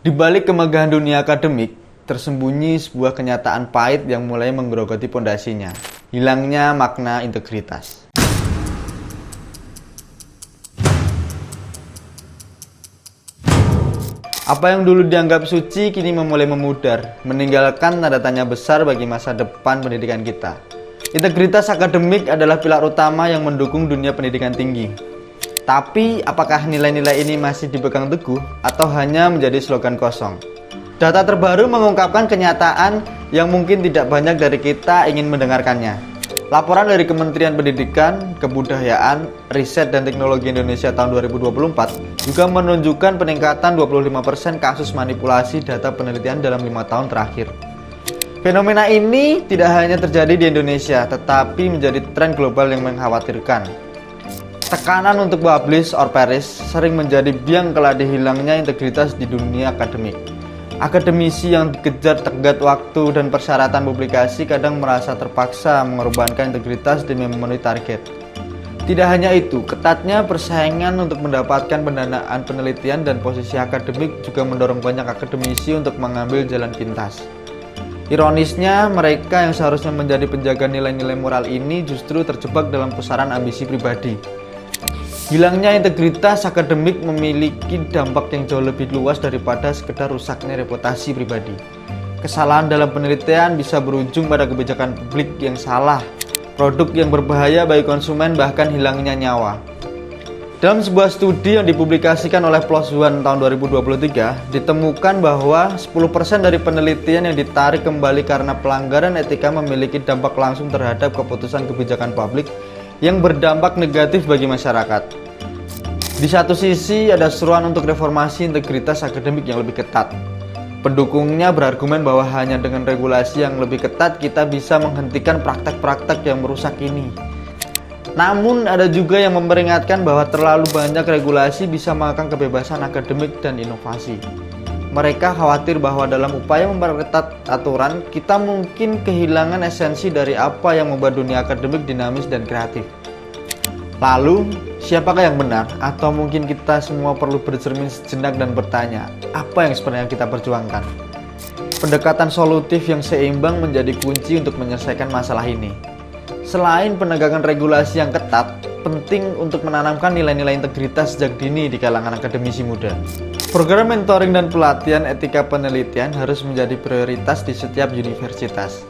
Di balik kemegahan dunia akademik, tersembunyi sebuah kenyataan pahit yang mulai menggerogoti pondasinya. Hilangnya makna integritas. Apa yang dulu dianggap suci kini mulai memudar, meninggalkan tanda tanya besar bagi masa depan pendidikan kita. Integritas akademik adalah pilar utama yang mendukung dunia pendidikan tinggi. Tapi, apakah nilai-nilai ini masih dipegang teguh atau hanya menjadi slogan kosong? Data terbaru mengungkapkan kenyataan yang mungkin tidak banyak dari kita ingin mendengarkannya. Laporan dari Kementerian Pendidikan, Kebudayaan, Riset dan Teknologi Indonesia tahun 2024 juga menunjukkan peningkatan 25% kasus manipulasi data penelitian dalam 5 tahun terakhir. Fenomena ini tidak hanya terjadi di Indonesia, tetapi menjadi tren global yang mengkhawatirkan. Tekanan untuk publish or perish sering menjadi biang keladi hilangnya integritas di dunia akademik. Akademisi yang dikejar tenggat waktu dan persyaratan publikasi kadang merasa terpaksa mengorbankan integritas demi memenuhi target. Tidak hanya itu, ketatnya persaingan untuk mendapatkan pendanaan penelitian dan posisi akademik juga mendorong banyak akademisi untuk mengambil jalan pintas. Ironisnya, mereka yang seharusnya menjadi penjaga nilai-nilai moral ini justru terjebak dalam pusaran ambisi pribadi. Hilangnya integritas akademik memiliki dampak yang jauh lebih luas daripada sekedar rusaknya reputasi pribadi. Kesalahan dalam penelitian bisa berujung pada kebijakan publik yang salah, produk yang berbahaya bagi konsumen, bahkan hilangnya nyawa. Dalam sebuah studi yang dipublikasikan oleh PLOS ONE tahun 2023, ditemukan bahwa 10% dari penelitian yang ditarik kembali karena pelanggaran etika memiliki dampak langsung terhadap keputusan kebijakan publik yang berdampak negatif bagi masyarakat. Di satu sisi ada seruan untuk reformasi integritas akademik yang lebih ketat. Pendukungnya berargumen bahwa hanya dengan regulasi yang lebih ketat kita bisa menghentikan praktek-praktek yang merusak ini. Namun ada juga yang memperingatkan bahwa terlalu banyak regulasi bisa mengekang kebebasan akademik dan inovasi. Mereka khawatir bahwa dalam upaya memperketat aturan, kita mungkin kehilangan esensi dari apa yang membuat dunia akademik dinamis dan kreatif. Lalu, siapakah yang benar? Atau mungkin kita semua perlu bercermin sejenak dan bertanya, apa yang sebenarnya kita perjuangkan? Pendekatan solutif yang seimbang menjadi kunci untuk menyelesaikan masalah ini. Selain penegakan regulasi yang ketat, penting untuk menanamkan nilai-nilai integritas sejak dini di kalangan akademisi muda. Program mentoring dan pelatihan etika penelitian harus menjadi prioritas di setiap universitas.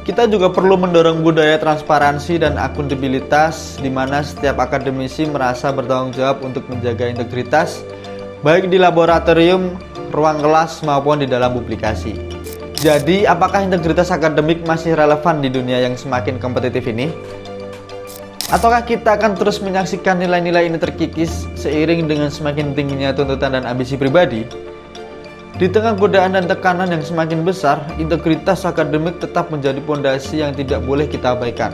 Kita juga perlu mendorong budaya transparansi dan akuntabilitas di mana setiap akademisi merasa bertanggung jawab untuk menjaga integritas, baik di laboratorium, ruang kelas, maupun di dalam publikasi. Jadi, apakah integritas akademik masih relevan di dunia yang semakin kompetitif ini? Ataukah kita akan terus menyaksikan nilai-nilai ini terkikis seiring dengan semakin tingginya tuntutan dan ambisi pribadi? Di tengah godaan dan tekanan yang semakin besar, integritas akademik tetap menjadi pondasi yang tidak boleh kita abaikan.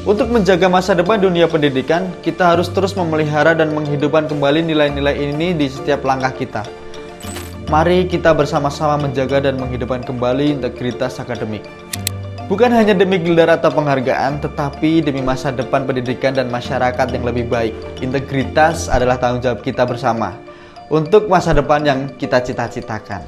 Untuk menjaga masa depan dunia pendidikan, kita harus terus memelihara dan menghidupkan kembali nilai-nilai ini di setiap langkah kita. Mari kita bersama-sama menjaga dan menghidupkan kembali integritas akademik. Bukan hanya demi gelar atau penghargaan, tetapi demi masa depan pendidikan dan masyarakat yang lebih baik. Integritas adalah tanggung jawab kita bersama untuk masa depan yang kita cita-citakan.